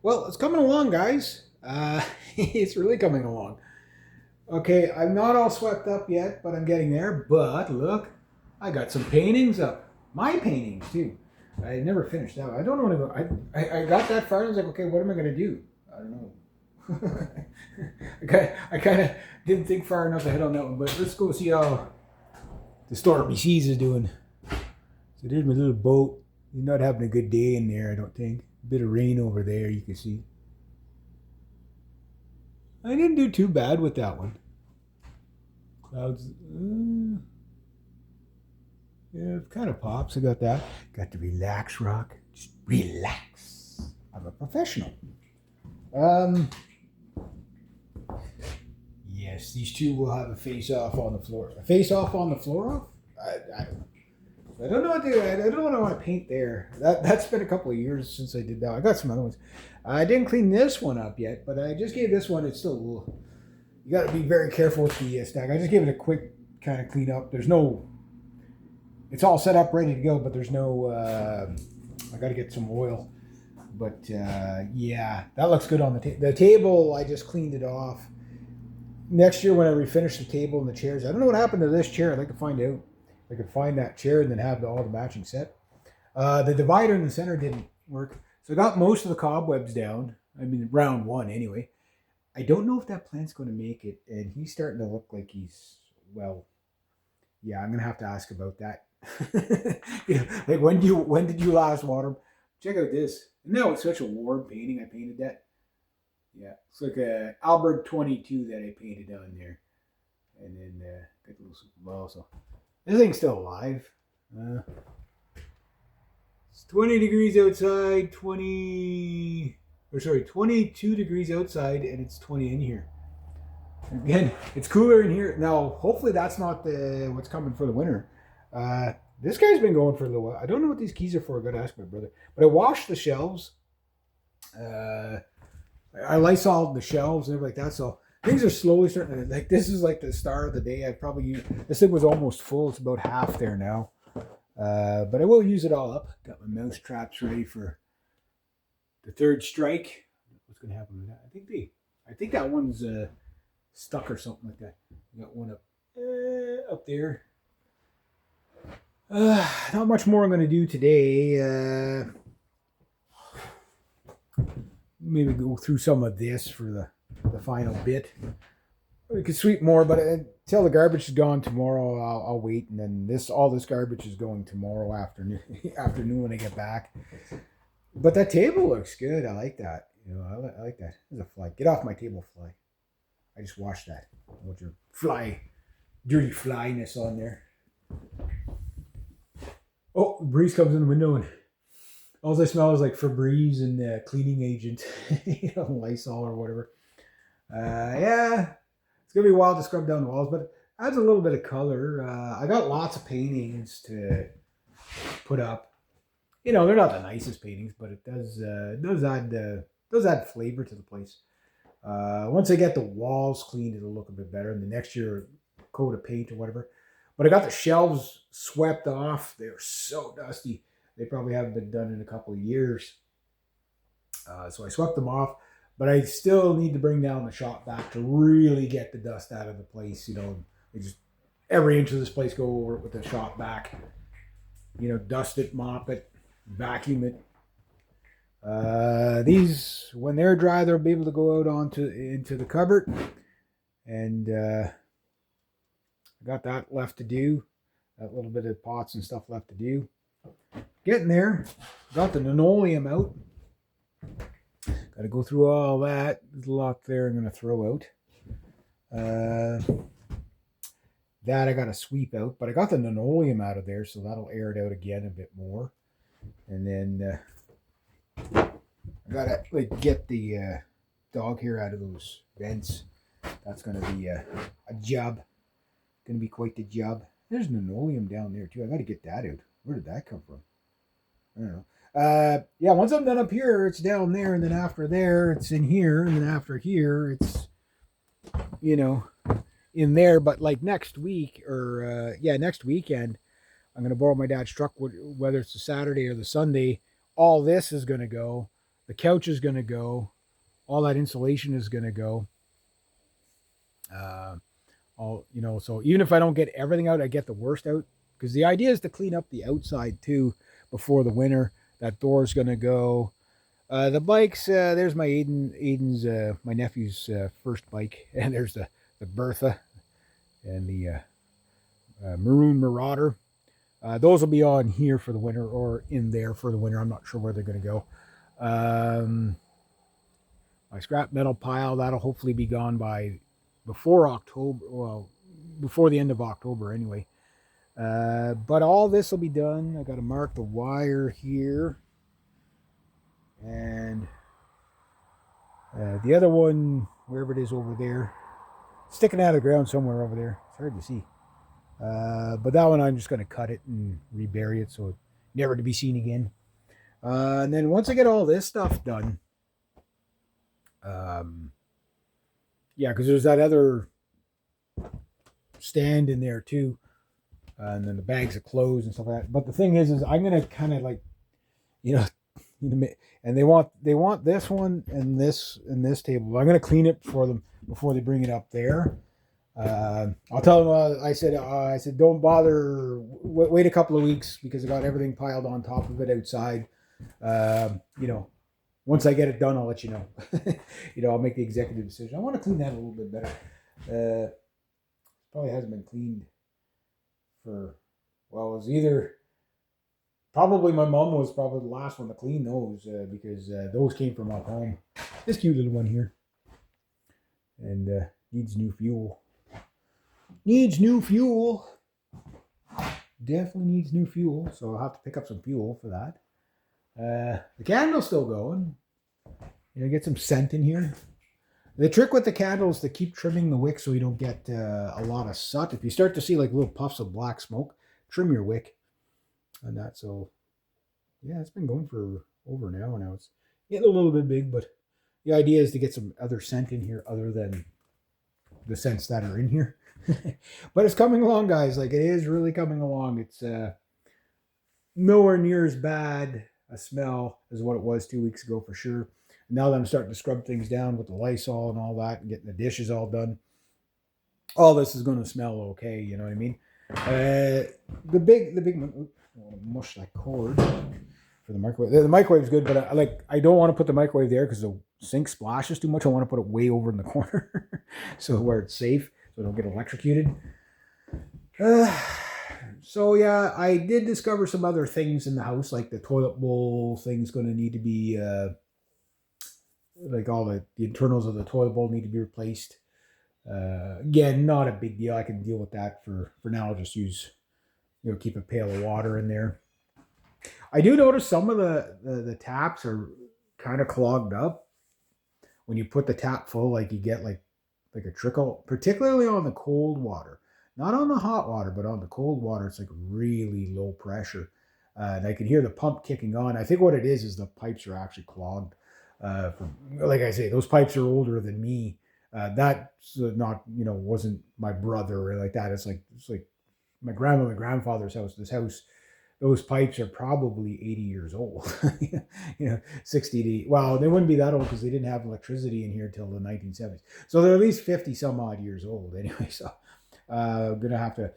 Well, it's coming along, guys. It's really coming along. Okay, I'm not all swept up yet, but I'm getting there. But look, I got some paintings up. My paintings, too. I never finished that. I don't know what to go. I got that far and I was like, okay, what am I going to do? I don't know. I kind of didn't think far enough ahead on that one, but let's go see how the Stormy Seas is doing. So there's my little boat. He's not having a good day in there, I don't think. A bit of rain over there, you can see. I didn't do too bad with that one. Clouds, yeah, it kind of pops. I got that. Got the relax rock. Just relax. I'm a professional. Um, yes, these two will have a face off on the floor. A face off on the floor off? I don't know what to. I don't know what I want to paint there. That's been a couple of years since I did that. I got some other ones. I didn't clean this one up yet, but I just gave this one. It's still. You got to be very careful with the stack. I just gave it a quick kind of clean up. There's no. It's all set up, ready to go, but there's no. I got to get some oil. But yeah, that looks good on the table. The table, I just cleaned it off. Next year, when I refinish the table and the chairs, I don't know what happened to this chair. I'd like to find out. I could find that chair and then have all the matching set. The divider in the center didn't work. So I got most of the cobwebs down. I mean, round one anyway. I don't know if that plant's going to make it. And he's starting to look like he's, well, yeah, I'm going to have to ask about that. Like when did you last water him? Check out this. No, it's such a warm painting. I painted that. Yeah, it's like a Albert 22 that I painted on there. And then got the little super ball. So this thing's still alive. It's 20 degrees outside, 22 degrees outside, and it's 20 in here. Again, it's cooler in here. Now, hopefully that's not what's coming for the winter. This guy's been going for a little while. I don't know what these keys are for. I got to ask my brother. But I washed the shelves. I Lysoled the shelves and everything like that. So things are slowly starting to, like, this is like the star of the day. I probably use, this thing was almost full. It's about half there now. But I will use it all up. Got my mouse traps ready for the third strike. What's going to happen with that? I think that one's stuck or something like that. Got one up there. Not much more I'm going to do today. Maybe go through some of this for the final bit. We could sweep more, but until the garbage is gone tomorrow, I'll wait, and then all this garbage is going tomorrow afternoon. Afternoon when I get back. But that table looks good. I like that. You know, I like that. There's a fly. Get off my table, fly. I just washed that. I want your dirty flyness on there. Oh, the breeze comes in the window, and all I smell is like Febreze and cleaning agent, Lysol or whatever. Yeah, it's gonna be wild to scrub down the walls, but it adds a little bit of color. I got lots of paintings to put up. You know, they're not the nicest paintings, but it does add flavor to the place. Once I get the walls cleaned, it'll look a bit better. And the next year, coat of paint or whatever. But I got the shelves swept off. They're so dusty. They probably haven't been done in a couple of years. So I swept them off. But I still need to bring down the shop back to really get the dust out of the place. You know, just every inch of this place go over it with the shop back. You know, dust it, mop it, vacuum it. These, when they're dry, they'll be able to go out into the cupboard. And I got that left to do. That little bit of pots and stuff left to do. Getting there. Got the linoleum out. Got to go through all that. There's a lot there I'm going to throw out. That I got to sweep out. But I got the linoleum out of there, so that'll air it out again a bit more. And then I got to get the dog hair out of those vents. That's going to be a job. Going to be quite the job. There's linoleum down there, too. I got to get that out. Where did that come from? I don't know. Yeah, once I'm done up here, it's down there, and then after there, it's in here, and then after here, it's, you know, in there. But like next week, or next weekend, I'm going to borrow my dad's truck, whether it's the Saturday or the Sunday. All this is going to go. The couch is going to go. All that insulation is going to go. Uh, all so even if I don't get everything out, I get the worst out because the idea is to clean up the outside too before the winter. That door is going to go. The bikes. There's my Aiden's my nephew's first bike, and there's the Bertha and the Maroon Marauder. Those will be on here for the winter or in there for the winter. I'm not sure where they're going to go. My scrap metal pile, that'll hopefully be gone by before October. Well, before the end of October anyway. But all this will be done. I got to mark the wire here. And the other one, wherever it is over there, sticking out of the ground somewhere over there. It's hard to see. But that one I'm just going to cut it and rebury it so it's never to be seen again. And then once I get all this stuff done, yeah, because there's that other stand in there too, and then the bags of clothes and stuff like that. But the thing is I'm gonna kind of like, and they want this one and this table. I'm gonna clean it for them before they bring it up there. I'll tell them. I said, don't bother. Wait a couple of weeks because I got everything piled on top of it outside. Once I get it done, I'll let you know. I'll make the executive decision. I want to clean that a little bit better. Probably hasn't been cleaned for. Well, it was either. Probably my mom was probably the last one to clean those because those came from up home. This cute little one here, and needs new fuel. Definitely needs new fuel, so I'll have to pick up some fuel for that. The candle's still going. Get some scent in here. The trick with the candle is to keep trimming the wick so you don't get a lot of soot. If you start to see like little puffs of black smoke, trim your wick on that. So, yeah, it's been going for over an hour now. It's getting a little bit big, but the idea is to get some other scent in here other than the scents that are in here. But it's coming along, guys. Like, it is really coming along. It's nowhere near as bad a smell as what it was 2 weeks ago for sure. Now that I'm starting to scrub things down with the Lysol and all that and getting the dishes all done, all this is going to smell okay. You know what I mean? The big one, mush that cord for the microwave. The microwave's good, but I don't want to put the microwave there because the sink splashes too much. I want to put it way over in the corner so where it's safe, so I don't get electrocuted. So yeah, I did discover some other things in the house, like the toilet bowl thing's going to need to be, like all the internals of the toilet bowl need to be replaced. Again, not a big deal. I can deal with that for now. I'll just use, keep a pail of water in there. I do notice some of the taps are kind of clogged up. When you put the tap full, like you get like a trickle, particularly on the cold water. Not on the hot water, but on the cold water, it's like really low pressure. And I can hear the pump kicking on. I think what it is the pipes are actually clogged. Like I say, those pipes are older than me. That's not, wasn't my brother or like that. It's like my grandma and grandfather's house. This house, those pipes are probably 80 years old. 60 to, well, they wouldn't be that old because they didn't have electricity in here till the 1970s. So they're at least 50 some odd years old anyway. So I'm going to have to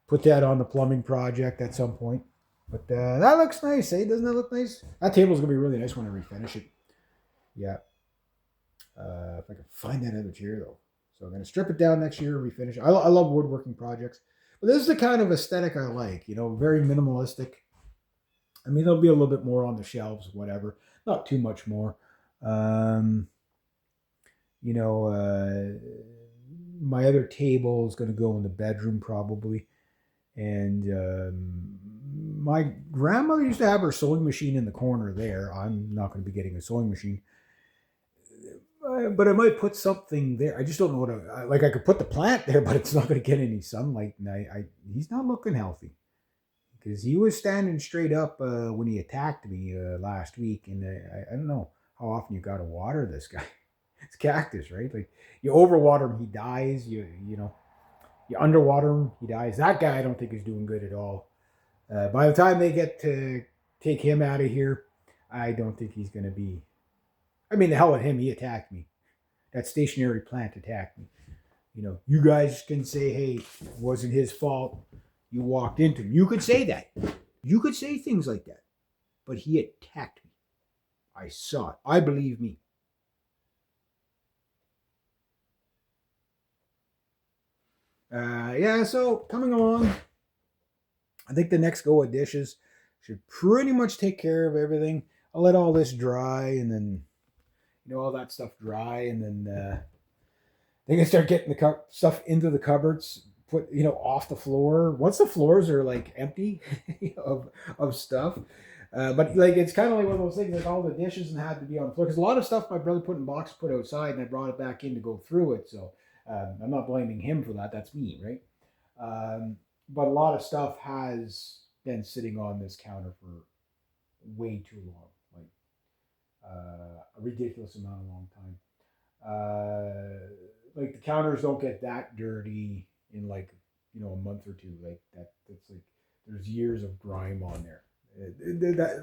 put that on the plumbing project at some point. But that looks nice, eh? Doesn't that look nice? That table's going to be really nice when I refinish it. Yeah. If I can find that other chair, though. So I'm going to strip it down next year and refinish it. I love woodworking projects. But this is the kind of aesthetic I like, very minimalistic. I mean, there'll be a little bit more on the shelves, whatever. Not too much more. My other table is going to go in the bedroom probably. And my grandmother used to have her sewing machine in the corner there. I'm not going to be getting a sewing machine. But I might put something there. I just don't know what I could put the plant there, but it's not going to get any sunlight. And he's not looking healthy because he was standing straight up when he attacked me last week. And I don't know how often you got to water this guy. It's cactus, right? Like you overwater him, he dies. You underwater him, he dies. That guy I don't think is doing good at all. By the time they get to take him out of here, I don't think he's going to be I mean, the hell with him. He attacked me. That stationary plant attacked me. You guys can say, hey, it wasn't his fault. You walked into him. You could say that. You could say things like that. But he attacked me. I saw it. I believe me. Yeah, so coming along, I think the next go of dishes should pretty much take care of everything. I'll let all this dry and then, all that stuff dry, and then they can start getting the stuff into the cupboards, put, off the floor. Once the floors are like empty of stuff. But like it's kind of like one of those things, like all the dishes and had to be on the floor because a lot of stuff my brother put in boxes, put outside, and I brought it back in to go through it. So I'm not blaming him for that. That's me, right? But a lot of stuff has been sitting on this counter for way too long, like a ridiculous amount of long time. Like the counters don't get that dirty in like a month or two. Like that. That's like there's years of grime on there.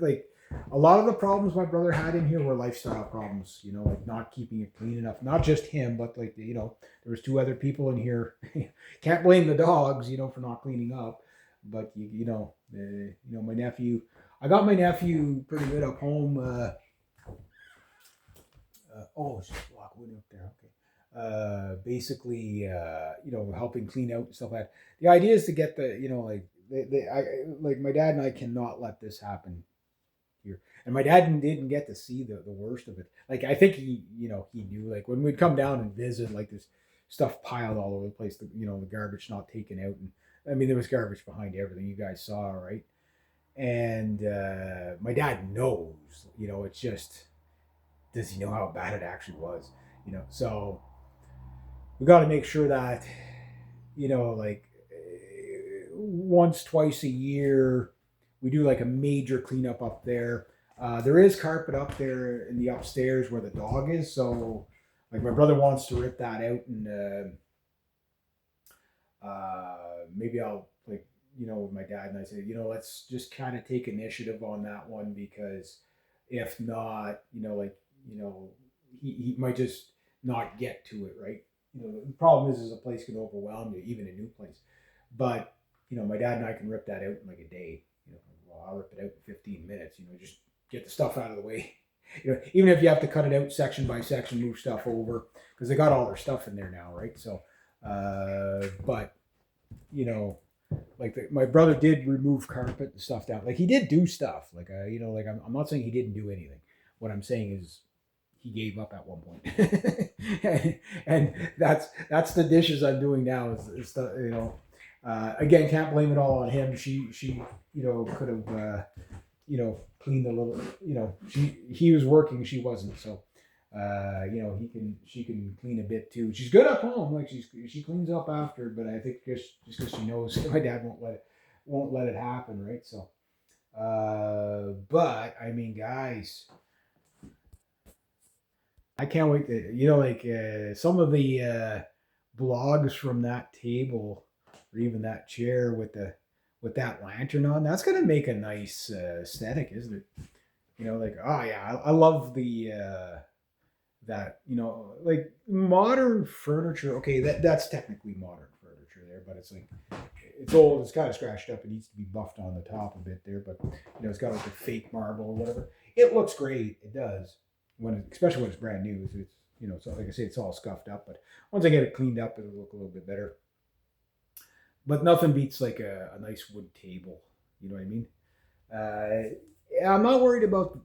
Like a lot of the problems my brother had in here were lifestyle problems. Like not keeping it clean enough. Not just him, but like there was two other people in here. Can't blame the dogs, for not cleaning up. But my nephew. I got my nephew pretty good up home. It's just a walk window up there. Okay. Basically, helping clean out and stuff like that. The idea is to get the, like my dad and I cannot let this happen here. And my dad didn't get to see the worst of it. Like I think he knew, like when we'd come down and visit, like this stuff piled all over the place, the garbage not taken out. And I mean, there was garbage behind everything you guys saw, right? And my dad knows, it's just, does he know how bad it actually was? So we got to make sure that, like once, twice a year, we do like a major cleanup up there. There is carpet up there in the upstairs where the dog is. So like my brother wants to rip that out and maybe I'll like, with my dad and I say, let's just kind of take initiative on that one because if not, he might just not get to it, right? The problem is a place can overwhelm you, even a new place. But, my dad and I can rip that out in like a day. Well, I'll rip it out in 15 minutes, just get the stuff out of the way. Even if you have to cut it out section by section, move stuff over, because they got all their stuff in there now, right? So, but, like my brother did remove carpet and stuff down. Like he did do stuff. Like, like I'm not saying he didn't do anything. What I'm saying is he gave up at one point. and that's the dishes I'm doing now is the, again, can't blame it all on him. She could have, cleaned a little, he was working, she wasn't. So, she can clean a bit too. She's good at home. Like she cleans up after, but I think just because she knows my dad won't let it happen. Right. So, but I mean, guys, I can't wait to, some of the blogs from that table or even that chair with that lantern on, that's going to make a nice aesthetic, isn't it? Like, oh yeah, I love the, that, like modern furniture. Okay. That's technically modern furniture there, but it's like, it's old. It's kind of scratched up. It needs to be buffed on the top a bit there, but it's got like the fake marble or whatever. It looks great. It does. Especially when it's brand new, it's so like I say, it's all scuffed up. But once I get it cleaned up, it'll look a little bit better. But nothing beats like a nice wood table. You know what I mean? I'm not worried about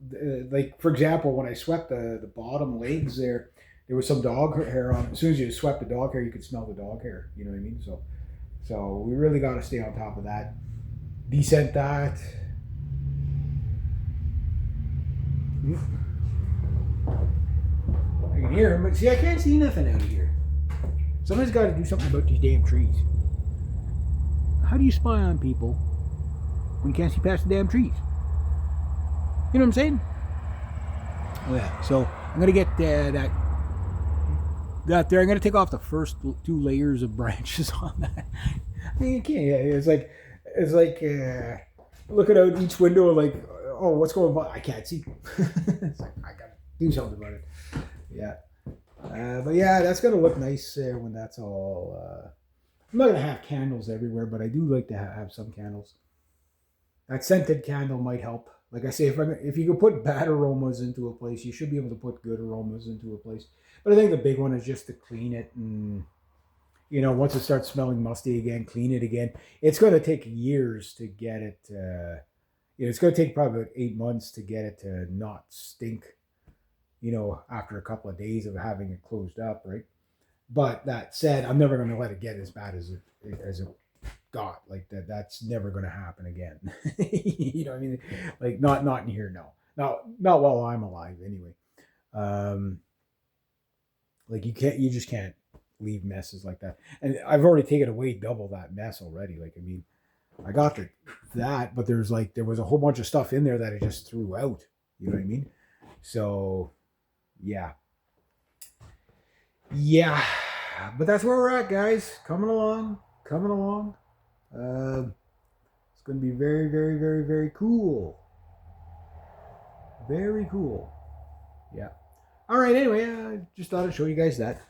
like, for example, when I swept the bottom legs there was some dog hair on it. As soon as you swept the dog hair, you could smell the dog hair. You know what I mean? So we really got to stay on top of that. Descent that. I can hear him, but see, I can't see nothing out of here. Somebody's got to do something about these damn trees. How do you spy on people when you can't see past the damn trees? You know what I'm saying? Oh yeah. So I'm gonna get that there. I'm gonna take off the first 2 layers of branches on that. I mean, you can't. Yeah, it's like looking out each window, like, oh, what's going on? I can't see. It's like I gotta do something about it. Yeah. But yeah, that's gonna look nice when that's all. I'm not gonna have candles everywhere, but I do like to have some candles. That scented candle might help. Like I say, if you could put bad aromas into a place, you should be able to put good aromas into a place. But I think the big one is just to clean it, and once it starts smelling musty again, clean it again. It's going to take years to get it. It's going to take probably about 8 months to get it to not stink. After a couple of days of having it closed up, right? But that said, I'm never going to let it get as bad as it got. Like that. That's never going to happen again. You know what I mean? Like not in here. No, not while I'm alive. Anyway. Um, like you just can't leave messes like that. And I've already taken away double that mess already. Like I mean, I got that, but there was a whole bunch of stuff in there that I just threw out. You know what I mean? So yeah, yeah. But that's where we're at, guys. Coming along, coming along. It's going to be very, very, very, very cool. Very cool. Yeah. All right. Anyway, I just thought I'd show you guys that.